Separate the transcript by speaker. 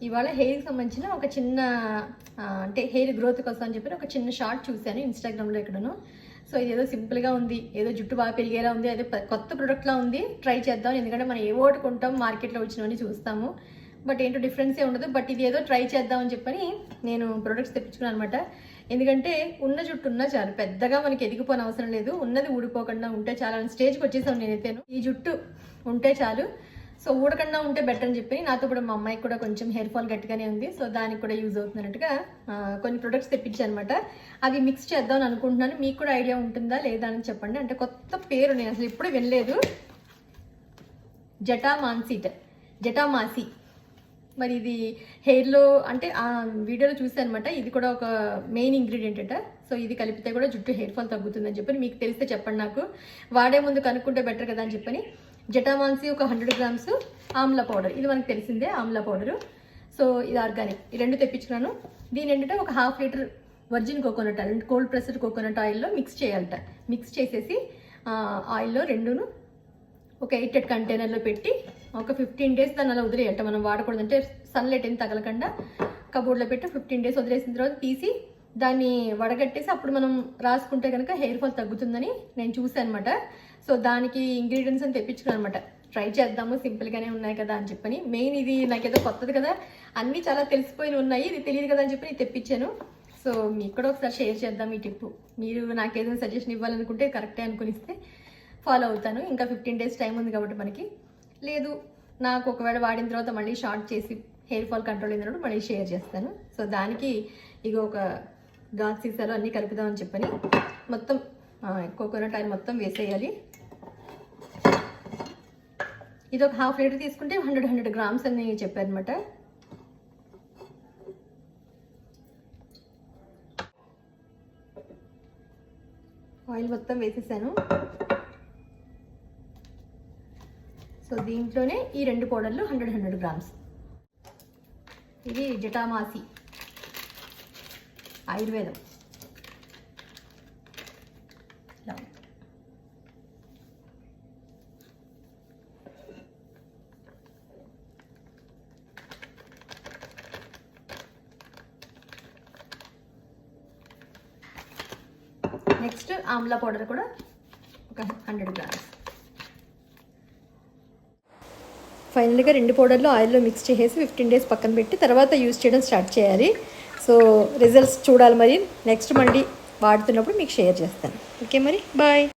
Speaker 1: ఇవాళ హెయిర్కి సంబంధించిన ఒక చిన్న అంటే హెయిర్ గ్రోత్ కోసం అని చెప్పి ఒక చిన్న షార్ట్ చూశాను ఇన్స్టాగ్రామ్లో ఎక్కడను. సో ఇదేదో సింపుల్గా ఉంది, ఏదో జుట్టు బాగా పెరిగేలా ఉంది, అదే కొత్త ప్రొడక్ట్లా ఉంది, ట్రై చేద్దాం. ఎందుకంటే మనం ఏ ఓటు కొంటాం, మార్కెట్లో వచ్చినవన్నీ చూస్తాము, బట్ ఏంటో డిఫరెన్సే ఉండదు. బట్ ఇది ఏదో ట్రై చేద్దాం అని చెప్పని నేను ప్రొడక్ట్స్ తెప్పించుకున్నాను అనమాట. ఎందుకంటే ఉన్న జుట్టు ఉన్నా చాలు, పెద్దగా మనకి ఎదిగిపోని అవసరం లేదు, ఉన్నది ఊడిపోకుండా ఉంటే చాలా స్టేజ్కి వచ్చేసాను నేనైతే. ఈ జుట్టు ఉంటే చాలు, సో ఊడకుండా ఉంటే బెటర్ అని చెప్పి నాతో కూడా మా అమ్మాయికి కూడా కొంచెం హెయిర్ ఫాల్ గట్టిగానే ఉంది, సో దానికి కూడా యూజ్ అవుతున్నట్టుగా కొన్ని ప్రొడక్ట్స్ తెప్పించాను అనమాట. అవి మిక్స్ చేద్దాం అనుకుంటున్నాను. మీకు కూడా ఐడియా ఉంటుందా లేదా అని చెప్పండి. అంటే కొత్త పేరు నేను అసలు ఎప్పుడూ వినలేదు, జటామాసి. మరి ఇది హెయిర్లో అంటే ఆ వీడియోలో చూసాను అనమాట. ఇది కూడా ఒక మెయిన్ ఇంగ్రీడియంట్ అట. సో ఇది కలిపితే కూడా జుట్టు హెయిర్ ఫాల్ తగ్గుతుందని చెప్పని మీకు తెలిస్తే చెప్పండి, నాకు వాడే ముందు కనుక్కుంటే బెటర్ కదా అని చెప్పని. జటామాసి ఒక 100 గ్రామ్స్, ఆమ్లా పౌడర్, ఇది మనకు తెలిసిందే ఆమ్లా పౌడరు. సో ఇది ఆర్గానిక్, ఈ రెండు తెప్పించుకున్నాను. దీని ఏంటంటే ఒక 1/2 litre virgin coconut oil, cold pressed coconut ఆయిల్లో మిక్స్ చేయాలట. మిక్స్ చేసేసి ఆయిల్లో రెండును ఒక 8 కంటైనర్లో పెట్టి ఒక 15 డేస్ దాన్ని అలా వదిలేయట. మనం వాడకూడదు, అంటే సన్లైట్ ఏం తగలకుండా కబోర్డ్లో పెట్టి 15 డేస్ వదిలేసిన తర్వాత తీసి దాన్ని వడగట్టేసి అప్పుడు మనం రాసుకుంటే కనుక హెయిర్ ఫాల్ తగ్గుతుందని నేను చూసాను అనమాట. సో దానికి ఇంగ్రీడియంట్స్ అని తెప్పించుకున్నాను అనమాట. ట్రై చేద్దాము, సింపుల్గానే ఉన్నాయి కదా అని చెప్పని. మెయిన్ ఇది నాకేదో కొత్తది కదా, అన్నీ చాలా తెలిసిపోయి ఉన్నాయి, ఇది తెలియదు కదా అని చెప్పి తెప్పించాను. సో మీకు కూడా ఒకసారి షేర్ చేద్దాం ఈ టిప్పు. మీరు నాకేదైనా సజెషన్ ఇవ్వాలనుకుంటే కరెక్టే అనుకునిస్తే ఫాలో అవుతాను. ఇంకా 15 డేస్ టైం ఉంది కాబట్టి మనకి. లేదు నాకు ఒకవేళ వాడిన తర్వాత మళ్ళీ షార్ట్ చేసి హెయిర్ ఫాల్ కంట్రోల్ అయినప్పుడు మళ్ళీ షేర్ చేస్తాను. సో దానికి ఇక ఒక గాజు సీసాలో అన్నీ కలుపుదామని చెప్పని మొత్తం కోకోనట్ ఆయిల్ మొత్తం వేసేయాలి. ఇది ఒక 1/2 లీటర్ తీసుకుంటే 100 గ్రామ్స్ అని చెప్పారనమాట. ఆయిల్ మొత్తం వేసేసాను. సో దీంట్లోనే ఈ 2 పౌడర్లు 100 గ్రామ్స్. ఇది జటామాసి ఆయుర్వేదం. నెక్స్ట్ ఆమ్లా పౌడర్ కూడా ఒక 100 గ్రామ్స్. ఫైనల్గా 2 పౌడర్లు ఆయిల్లో మిక్స్ చేసేసి 15 డేస్ పక్కన పెట్టి తర్వాత యూజ్ చేయడం స్టార్ట్ చేయాలి. సో రిజల్ట్స్ చూడాలి మరి. నెక్స్ట్ మళ్ళీ వాడుతున్నప్పుడు మీకు షేర్ చేస్తాను. ఓకే మరి, బాయ్.